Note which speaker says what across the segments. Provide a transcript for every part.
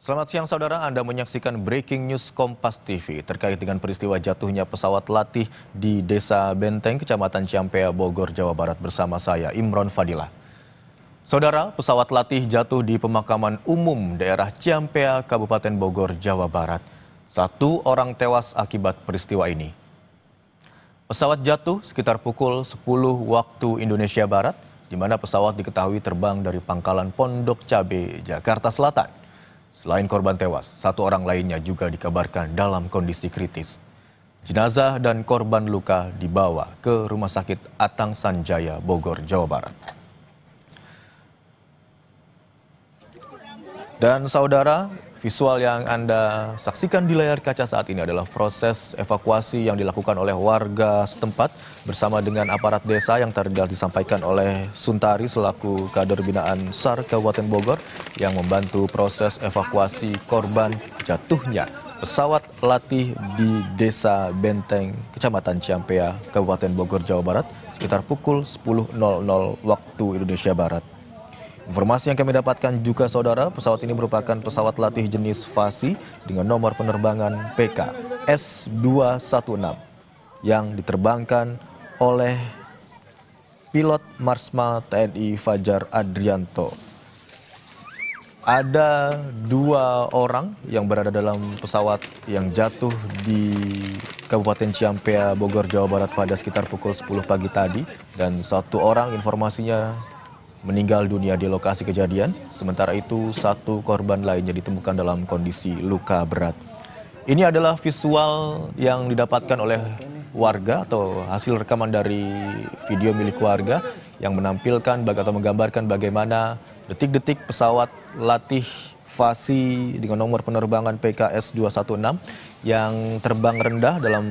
Speaker 1: Selamat siang saudara, Anda menyaksikan Breaking News Kompas TV terkait dengan peristiwa jatuhnya pesawat latih di Desa Benteng, Kecamatan Ciampea, Bogor, Jawa Barat bersama saya, Imron Fadilah. Saudara, pesawat latih jatuh di pemakaman umum daerah Ciampea, Kabupaten Bogor, Jawa Barat. 1 orang tewas akibat peristiwa ini. Pesawat jatuh sekitar pukul 10 waktu Indonesia Barat, di mana pesawat diketahui terbang dari Pangkalan Pondok Cabe, Jakarta Selatan. Selain korban tewas, 1 orang lainnya juga dikabarkan dalam kondisi kritis. Jenazah dan korban luka dibawa ke Rumah Sakit Atang Sanjaya, Bogor, Jawa Barat. Dan saudara, visual yang Anda saksikan di layar kaca saat ini adalah proses evakuasi yang dilakukan oleh warga setempat bersama dengan aparat desa yang tadi disampaikan oleh Suntari selaku kader binaan SAR Kabupaten Bogor yang membantu proses evakuasi korban jatuhnya pesawat latih di Desa Benteng, Kecamatan Ciampea, Kabupaten Bogor, Jawa Barat sekitar pukul 10.00 waktu Indonesia Barat. Informasi yang kami dapatkan juga saudara, pesawat ini merupakan pesawat latih jenis Fasi dengan nomor penerbangan PK S216 yang diterbangkan oleh pilot Marsma TNI Fajar Adrianto. Ada 2 orang yang berada dalam pesawat yang jatuh di Kabupaten Ciampea, Bogor, Jawa Barat pada sekitar pukul 10 pagi tadi dan 1 orang informasinya meninggal dunia di lokasi kejadian, sementara itu 1 korban lainnya ditemukan dalam kondisi luka berat. Ini adalah visual yang didapatkan oleh warga atau hasil rekaman dari video milik warga yang menampilkan atau menggambarkan bagaimana detik-detik pesawat latih Fasi dengan nomor penerbangan PKS 216 yang terbang rendah dalam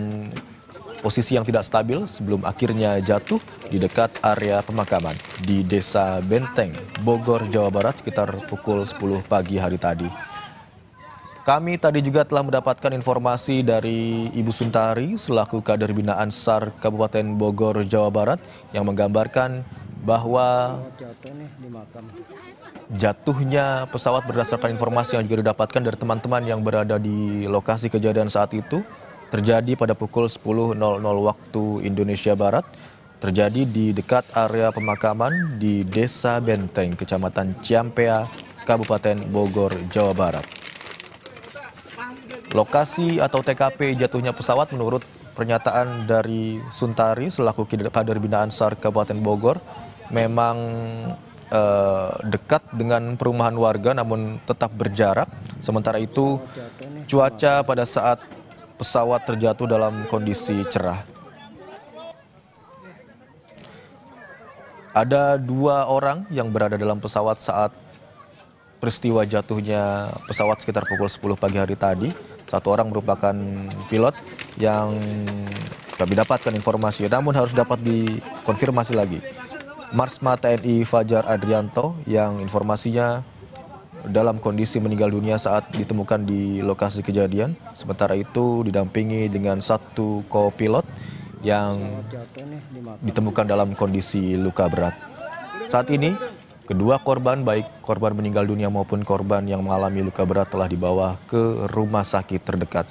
Speaker 1: posisi yang tidak stabil sebelum akhirnya jatuh di dekat area pemakaman di Desa Benteng, Bogor, Jawa Barat sekitar pukul 10 pagi hari tadi. Kami tadi juga telah mendapatkan informasi dari Ibu Suntari selaku kader binaan SAR Kabupaten Bogor, Jawa Barat yang menggambarkan bahwa jatuhnya pesawat berdasarkan informasi yang juga didapatkan dari teman-teman yang berada di lokasi kejadian saat itu terjadi pada pukul 10.00 waktu Indonesia Barat, terjadi di dekat area pemakaman di Desa Benteng, Kecamatan Ciampea, Kabupaten Bogor, Jawa Barat. Lokasi atau TKP jatuhnya pesawat menurut pernyataan dari Suntari selaku kader binaan SAR Kabupaten Bogor memang dekat dengan perumahan warga namun tetap berjarak. Sementara itu cuaca pada saat pesawat terjatuh dalam kondisi cerah. Ada 2 orang yang berada dalam pesawat saat peristiwa jatuhnya pesawat sekitar pukul 10 pagi hari tadi. 1 orang merupakan pilot yang kami dapatkan informasi, namun harus dapat dikonfirmasi lagi. Marsma TNI Fajar Adrianto yang informasinya dalam kondisi meninggal dunia saat ditemukan di lokasi kejadian. Sementara itu didampingi dengan 1 kopilot yang ditemukan dalam kondisi luka berat. Saat ini kedua korban, baik korban meninggal dunia maupun korban yang mengalami luka berat telah dibawa ke rumah sakit terdekat.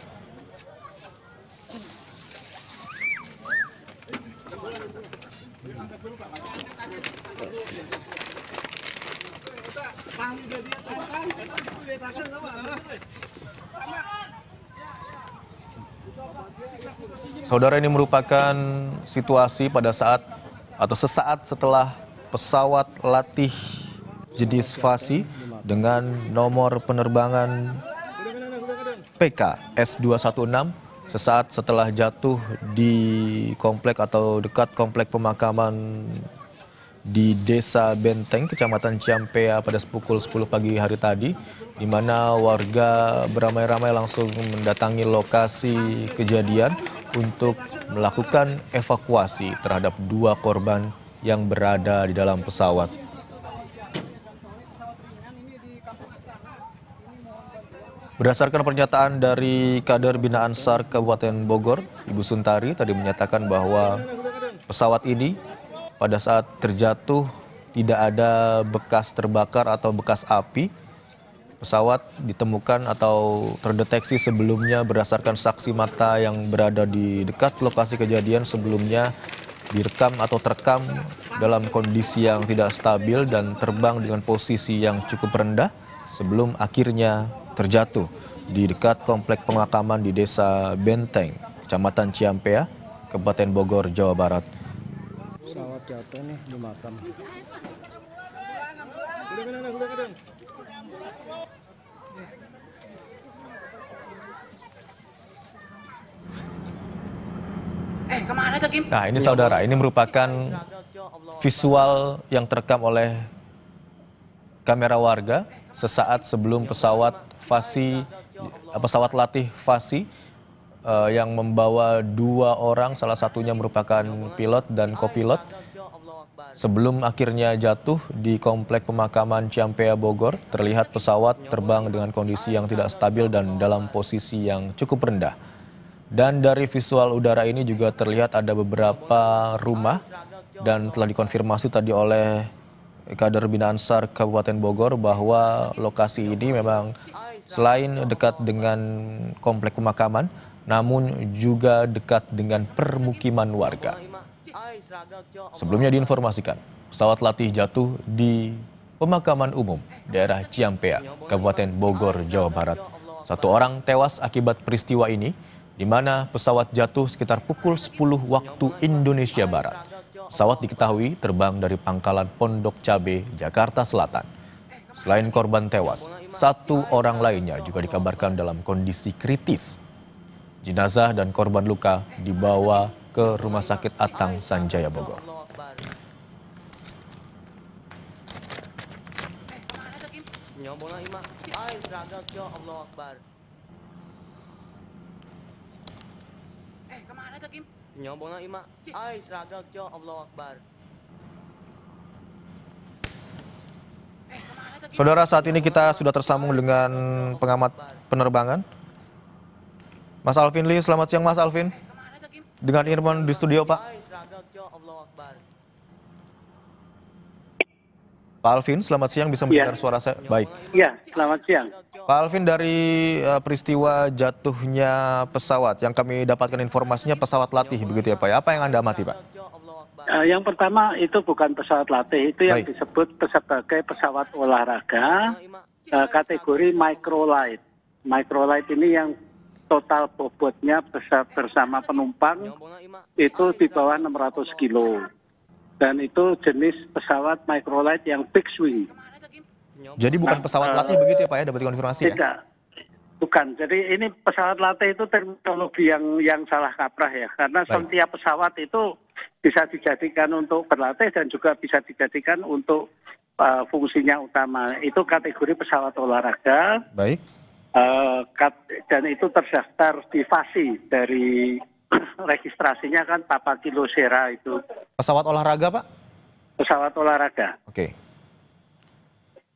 Speaker 1: Saudara, ini merupakan situasi pada saat atau sesaat setelah pesawat latih jenis Fasi dengan nomor penerbangan PK S216 sesaat setelah jatuh di komplek atau dekat komplek pemakaman di Desa Benteng, Kecamatan Ciampea pada pukul 10 pagi hari tadi, di mana warga beramai-ramai langsung mendatangi lokasi kejadian untuk melakukan evakuasi terhadap 2 korban yang berada di dalam pesawat. Berdasarkan pernyataan dari kader binaan SAR Kabupaten Bogor, Ibu Suntari tadi menyatakan bahwa pesawat ini pada saat terjatuh tidak ada bekas terbakar atau bekas api. Pesawat ditemukan atau terdeteksi sebelumnya berdasarkan saksi mata yang berada di dekat lokasi kejadian sebelumnya direkam atau terekam dalam kondisi yang tidak stabil dan terbang dengan posisi yang cukup rendah sebelum akhirnya terjatuh di dekat komplek pemakaman di Desa Benteng, Kecamatan Ciampea, Kabupaten Bogor, Jawa Barat.
Speaker 2: Rawat jatuh nih di makam.
Speaker 1: Nah, ini saudara, ini merupakan visual yang terekam oleh kamera warga sesaat sebelum pesawat latih Fasi yang membawa 2 orang, salah satunya merupakan pilot dan kopilot, sebelum akhirnya jatuh di komplek pemakaman Ciampea Bogor. Terlihat pesawat terbang dengan kondisi yang tidak stabil dan dalam posisi yang cukup rendah. Dan dari visual udara ini juga terlihat ada beberapa rumah dan telah dikonfirmasi tadi oleh Kader Bina Ansar Kabupaten Bogor bahwa lokasi ini memang selain dekat dengan komplek pemakaman, namun juga dekat dengan permukiman warga. Sebelumnya diinformasikan, pesawat latih jatuh di pemakaman umum daerah Ciampea, Kabupaten Bogor, Jawa Barat. 1 orang tewas akibat peristiwa ini, di mana pesawat jatuh sekitar pukul 10 waktu Indonesia Barat. Pesawat diketahui terbang dari Pangkalan Pondok Cabe, Jakarta Selatan. Selain korban tewas, 1 orang lainnya juga dikabarkan dalam kondisi kritis. Jenazah dan korban luka dibawa ke Rumah Sakit Atang Sanjaya Bogor. Saudara, saat ini kita sudah tersambung dengan pengamat penerbangan, Mas Alvin Lee. Selamat siang, Mas Alvin. Dengan Irman di studio, Pak. Pak Alvin, selamat siang. Bisa mendengar suara saya? Baik.
Speaker 3: Iya, selamat siang.
Speaker 1: Pak Alvin, dari peristiwa jatuhnya pesawat yang kami dapatkan informasinya pesawat latih, begitu ya Pak? Apa yang Anda amati, Pak?
Speaker 3: Yang pertama itu bukan pesawat latih, itu yang disebut sebagai pesawat olahraga kategori microlight. Microlight ini yang total bobotnya bersama penumpang itu di bawah 600 kilo. Dan itu jenis pesawat microlight yang fixed wing.
Speaker 1: Jadi bukan pesawat latih begitu ya Pak ya, dapat konfirmasi ya?
Speaker 3: Tidak, bukan. Jadi ini pesawat latih itu terminologi yang salah kaprah ya. Karena setiap pesawat itu bisa dijadikan untuk berlatih dan juga bisa dijadikan untuk fungsinya utama. Itu kategori pesawat olahraga.
Speaker 1: Baik.
Speaker 3: Dan itu terdaftar di Fasi dari registrasinya kan Papa Kilo Sierra itu.
Speaker 1: Pesawat olahraga, Pak? Pesawat
Speaker 3: olahraga.
Speaker 1: Oke.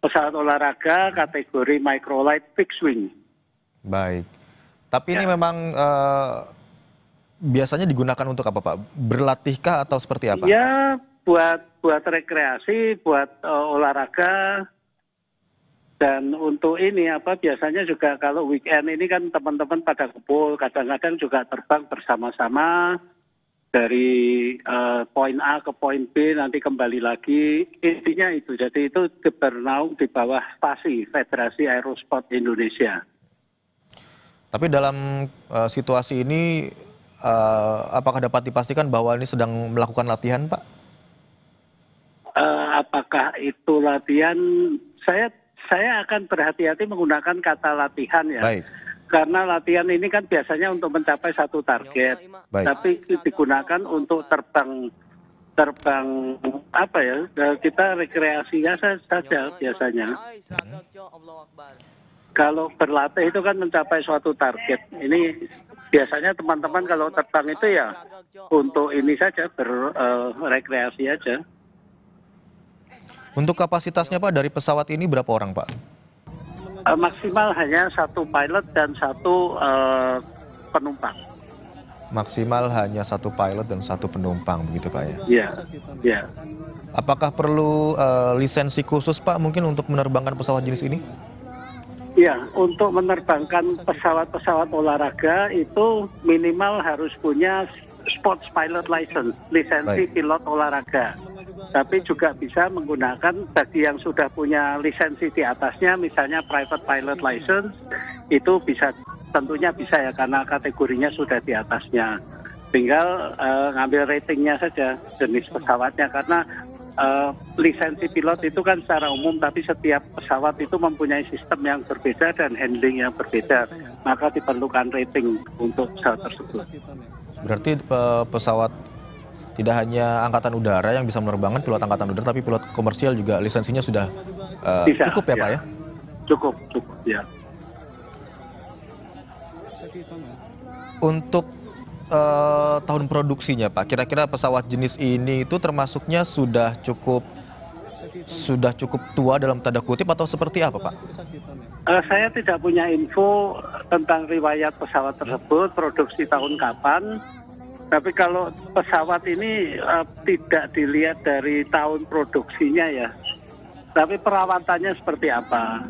Speaker 3: Pesawat olahraga kategori microlight fixed wing.
Speaker 1: Baik. Tapi ini memang biasanya digunakan untuk apa, Pak? Berlatihkah atau seperti apa?
Speaker 3: Ya, buat rekreasi, buat olahraga. Dan untuk ini biasanya juga kalau weekend ini kan teman-teman pada kumpul, kadang-kadang juga terbang bersama-sama dari poin A ke poin B, nanti kembali lagi. Intinya itu, jadi itu bernaung di bawah FASI, Federasi Aerosport Indonesia.
Speaker 1: Tapi dalam situasi ini, apakah dapat dipastikan bahwa ini sedang melakukan latihan, Pak?
Speaker 3: Apakah itu latihan? Saya akan berhati-hati menggunakan kata latihan ya. Baik. Karena latihan ini kan biasanya untuk mencapai satu target. Baik. Tapi digunakan untuk terbang kita rekreasinya saja biasanya. Kalau berlatih itu kan mencapai suatu target. Ini biasanya teman-teman kalau terbang itu ya untuk ini saja, berrekreasi aja.
Speaker 1: Untuk kapasitasnya Pak dari pesawat ini berapa orang Pak?
Speaker 3: Maksimal hanya 1 pilot dan 1 penumpang.
Speaker 1: Maksimal hanya 1 pilot dan 1 penumpang begitu Pak ya?
Speaker 3: Iya, iya.
Speaker 1: Apakah perlu lisensi khusus Pak mungkin untuk menerbangkan pesawat jenis ini?
Speaker 3: Ya, untuk menerbangkan pesawat-pesawat olahraga itu minimal harus punya sports pilot license, lisensi
Speaker 1: Baik.
Speaker 3: pilot olahraga. Tapi juga bisa menggunakan bagi yang sudah punya lisensi di atasnya, misalnya private pilot license, itu bisa tentunya bisa ya karena kategorinya sudah di atasnya. Tinggal ngambil ratingnya saja jenis pesawatnya karena lisensi pilot itu kan secara umum, tapi setiap pesawat itu mempunyai sistem yang berbeda dan handling yang berbeda. Maka diperlukan rating untuk pesawat tersebut.
Speaker 1: Berarti pesawat tidak hanya angkatan udara yang bisa menerbangkan, pilot angkatan udara, tapi pilot komersial juga lisensinya sudah
Speaker 3: Bisa,
Speaker 1: cukup ya Pak ya?
Speaker 3: Cukup ya.
Speaker 1: Untuk tahun produksinya Pak, kira-kira pesawat jenis ini itu termasuknya sudah cukup tua dalam tanda kutip atau seperti apa Pak?
Speaker 3: Saya tidak punya info tentang riwayat pesawat tersebut, produksi tahun kapan. Tapi kalau pesawat ini tidak dilihat dari tahun produksinya ya, tapi perawatannya seperti apa.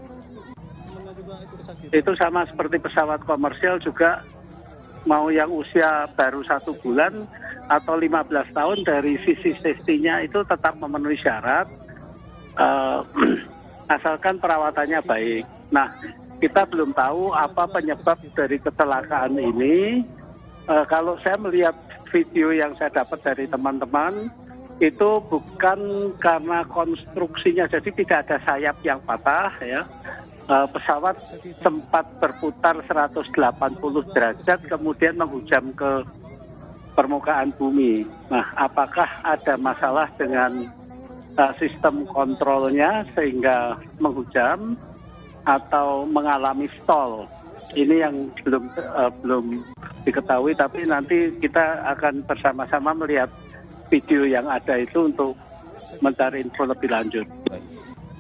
Speaker 3: Itu sama seperti pesawat komersial juga, mau yang usia baru 1 bulan atau 15 tahun, dari sisi safety-nya itu tetap memenuhi syarat, asalkan perawatannya baik. Nah, kita belum tahu apa penyebab dari kecelakaan ini. Kalau saya melihat video yang saya dapat dari teman-teman, itu bukan karena konstruksinya, jadi tidak ada sayap yang patah ya. Pesawat sempat berputar 180 derajat kemudian menghujam ke permukaan bumi. Nah, apakah ada masalah dengan sistem kontrolnya sehingga menghujam atau mengalami stall? Ini yang belum diketahui, tapi nanti kita akan bersama-sama melihat video yang ada itu untuk mencari info lebih lanjut.
Speaker 1: Baik.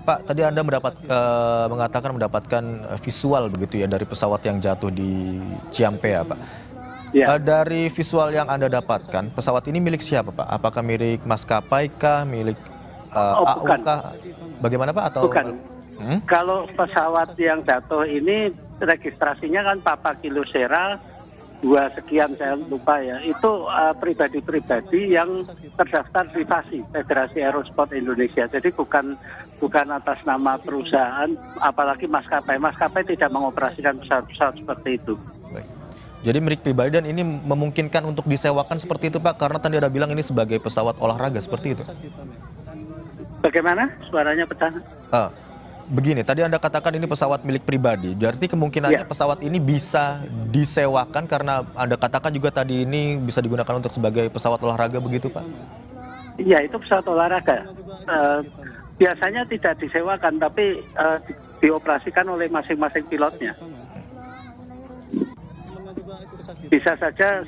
Speaker 1: Pak, tadi Anda mendapatkan visual begitu ya dari pesawat yang jatuh di Ciampea, Pak.
Speaker 3: Ya.
Speaker 1: Dari visual yang Anda dapatkan, pesawat ini milik siapa, Pak? Apakah milik maskapai kah, milik AU
Speaker 3: bukan.
Speaker 1: kah? Bagaimana, Pak? Atau
Speaker 3: Bukan. Kalau pesawat yang jatuh ini registrasinya kan Papa Kilo Sierra 2 sekian, saya lupa ya. Itu pribadi-pribadi yang terdaftar di FASI, Federasi Aerosport Indonesia. Jadi bukan atas nama perusahaan, apalagi maskapai. Maskapai tidak mengoperasikan pesawat-pesawat seperti itu.
Speaker 1: Baik. Jadi milik pribadi dan ini memungkinkan untuk disewakan seperti itu, Pak? Karena tadi Anda bilang ini sebagai pesawat olahraga, seperti itu.
Speaker 3: Bagaimana? Suaranya pecah.
Speaker 1: Begini, tadi Anda katakan ini pesawat milik pribadi. Berarti kemungkinannya pesawat ini bisa disewakan karena Anda katakan juga tadi ini bisa digunakan untuk sebagai pesawat olahraga, begitu Pak?
Speaker 3: Iya, itu pesawat olahraga. Biasanya tidak disewakan, tapi dioperasikan oleh masing-masing pilotnya. Bisa saja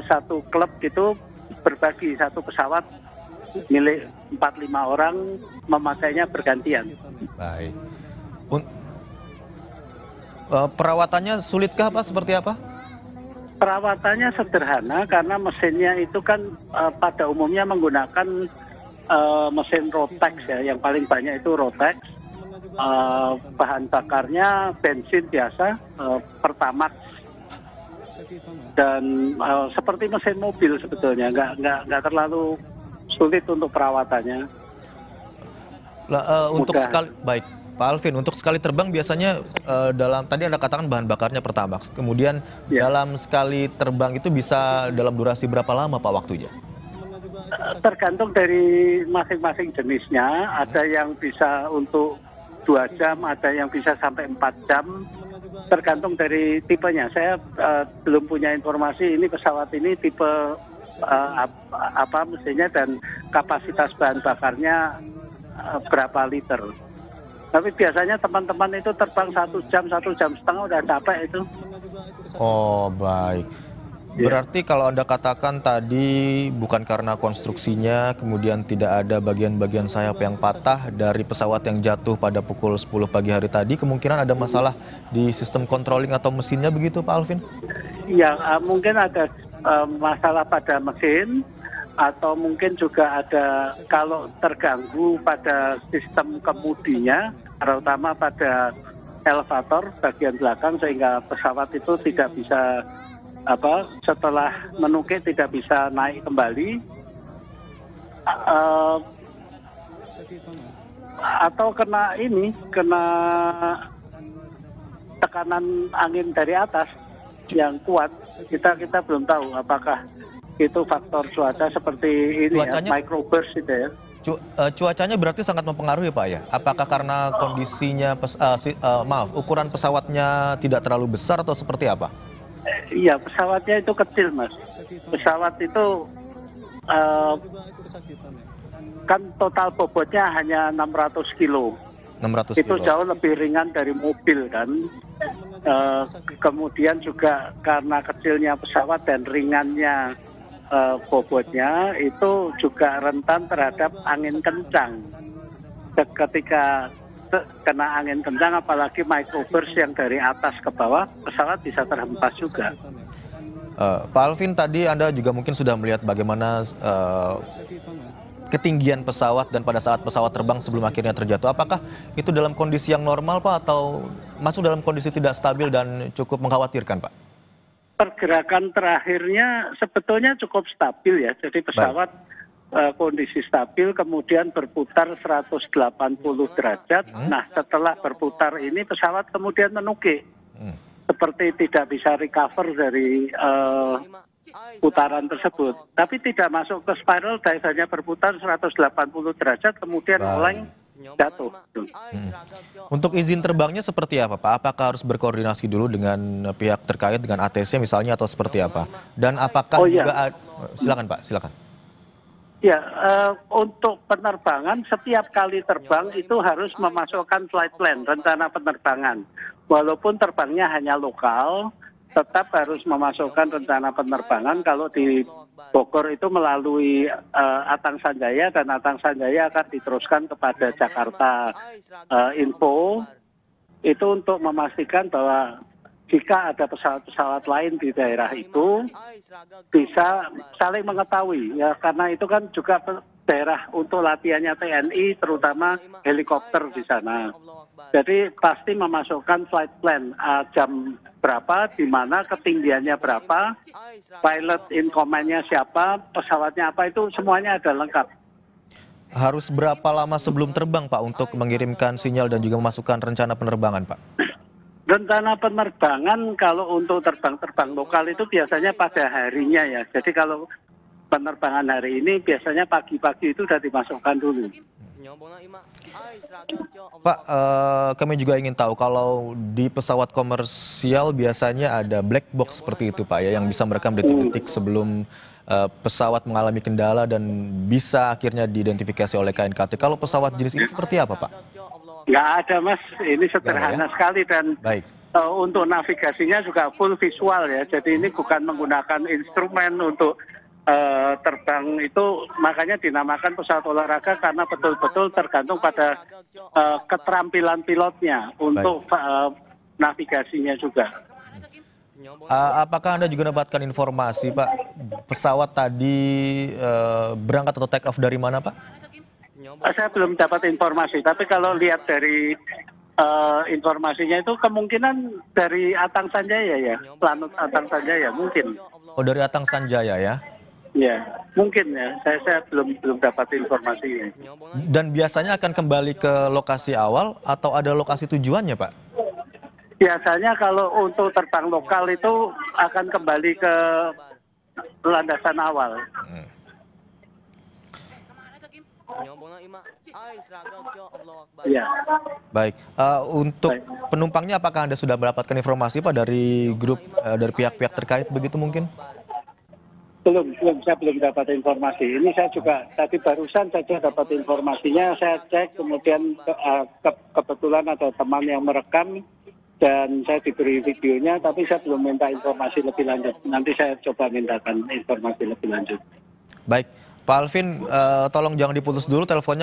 Speaker 3: satu klub itu berbagi satu pesawat milik 4-5 orang, memakainya bergantian.
Speaker 1: Baik. Perawatannya sulitkah Pak? Seperti apa?
Speaker 3: Perawatannya sederhana karena mesinnya itu kan pada umumnya menggunakan mesin Rotax ya, yang paling banyak itu Rotax. Bahan bakarnya bensin biasa, Pertamax, dan seperti mesin mobil sebetulnya, nggak terlalu sulit untuk perawatannya.
Speaker 1: Untuk sekali, baik Pak Alvin, untuk sekali terbang biasanya dalam, tadi Anda katakan bahan bakarnya Pertamax, kemudian dalam sekali terbang itu bisa dalam durasi berapa lama Pak waktunya?
Speaker 3: Tergantung dari masing-masing jenisnya, ada yang bisa untuk 2 jam, ada yang bisa sampai 4 jam, tergantung dari tipenya. Saya belum punya informasi ini pesawat ini tipe apa mesinnya dan kapasitas bahan bakarnya berapa liter. Tapi biasanya teman-teman itu terbang 1 jam, 1,5 jam udah capek itu.
Speaker 1: Oh baik. Berarti kalau Anda katakan tadi bukan karena konstruksinya, kemudian tidak ada bagian-bagian sayap yang patah dari pesawat yang jatuh pada pukul 10 pagi hari tadi, kemungkinan ada masalah di sistem controlling atau mesinnya, begitu Pak Alvin?
Speaker 3: Ya, mungkin ada masalah pada mesin, atau mungkin juga ada kalau terganggu pada sistem kemudinya, terutama pada elevator bagian belakang sehingga pesawat itu tidak bisa setelah menukik tidak bisa naik kembali. Atau kena tekanan angin dari atas yang kuat. Kita belum tahu apakah itu faktor cuaca seperti ini
Speaker 1: Cuacanya-
Speaker 3: microburst itu ya.
Speaker 1: Cuacanya berarti sangat mempengaruhi Pak ya? Apakah karena kondisinya, ukuran pesawatnya tidak terlalu besar atau seperti apa?
Speaker 3: Iya, pesawatnya itu kecil Mas. Pesawat itu kan total bobotnya hanya 600 kilo.
Speaker 1: 600
Speaker 3: Itu
Speaker 1: kilo.
Speaker 3: jauh lebih ringan dari mobil kan. Kemudian juga karena kecilnya pesawat dan ringannya bobotnya itu juga rentan terhadap angin kencang. Ketika kena angin kencang apalagi microburst yang dari atas ke bawah, pesawat bisa terhempas juga.
Speaker 1: Pak Alvin, tadi Anda juga mungkin sudah melihat bagaimana ketinggian pesawat dan pada saat pesawat terbang sebelum akhirnya terjatuh. Apakah itu dalam kondisi yang normal Pak atau masuk dalam kondisi tidak stabil dan cukup mengkhawatirkan Pak?
Speaker 3: Pergerakan terakhirnya sebetulnya cukup stabil ya. Jadi pesawat kondisi stabil kemudian berputar 180 derajat. Nah setelah berputar ini pesawat kemudian menukik. Seperti tidak bisa recover dari putaran tersebut. Tapi tidak masuk ke spiral dive, hanya berputar 180 derajat kemudian oleng jatuh.
Speaker 1: Untuk izin terbangnya seperti apa Pak? Apakah harus berkoordinasi dulu dengan pihak terkait dengan ATC misalnya atau seperti apa? Dan apakah silakan Pak, silakan.
Speaker 3: Ya, untuk penerbangan setiap kali terbang itu harus memasukkan flight plan, rencana penerbangan. Walaupun terbangnya hanya lokal, tetap harus memasukkan rencana penerbangan. Kalau di Bogor itu melalui Atang Sanjaya dan Atang Sanjaya akan diteruskan kepada Jakarta Info. Itu untuk memastikan bahwa jika ada pesawat-pesawat lain di daerah itu bisa saling mengetahui ya, karena itu kan juga daerah untuk latihannya TNI terutama helikopter di sana. Jadi pasti memasukkan flight plan jam berapa, di mana, ketinggiannya berapa, pilot in command-nya siapa, pesawatnya apa, itu semuanya ada lengkap.
Speaker 1: Harus berapa lama sebelum terbang Pak untuk mengirimkan sinyal dan juga memasukkan rencana penerbangan Pak?
Speaker 3: Rencana penerbangan kalau untuk terbang-terbang lokal itu biasanya pada harinya ya. Jadi kalau penerbangan hari ini biasanya pagi-pagi itu sudah dimasukkan dulu.
Speaker 1: Pak, kami juga ingin tahu kalau di pesawat komersial biasanya ada black box seperti itu Pak ya, yang bisa merekam detik-detik sebelum pesawat mengalami kendala dan bisa akhirnya diidentifikasi oleh KNKT. Kalau pesawat jenis ini seperti apa Pak?
Speaker 3: Nggak ada Mas, ini sederhana sekali dan untuk navigasinya juga full visual ya. Jadi ini bukan menggunakan instrumen untuk terbang, itu makanya dinamakan pesawat olahraga karena betul-betul tergantung pada keterampilan pilotnya untuk navigasinya juga.
Speaker 1: Apakah Anda juga mendapatkan informasi Pak, pesawat tadi berangkat atau take off dari mana Pak?
Speaker 3: Saya belum dapat informasi, tapi kalau lihat dari informasinya itu kemungkinan dari Atang Sanjaya ya, Lanut Atang Sanjaya mungkin.
Speaker 1: Oh, dari Atang Sanjaya ya?
Speaker 3: Ya, mungkin ya. Saya belum dapat informasinya.
Speaker 1: Dan biasanya akan kembali ke lokasi awal atau ada lokasi tujuannya Pak?
Speaker 3: Biasanya kalau untuk terbang lokal itu akan kembali ke landasan awal. Ya.
Speaker 1: Baik. Untuk penumpangnya apakah Anda sudah mendapatkan informasi Pak dari grup dari pihak-pihak terkait begitu mungkin?
Speaker 3: Belum, saya belum dapat informasi. Ini saya juga tadi barusan saja dapat informasinya, saya cek kemudian kebetulan ada teman yang merekam dan saya diberi videonya, tapi saya belum minta informasi lebih lanjut. Nanti saya coba mintakan informasi lebih lanjut.
Speaker 1: Baik, Pak Alvin, tolong jangan diputus dulu teleponnya.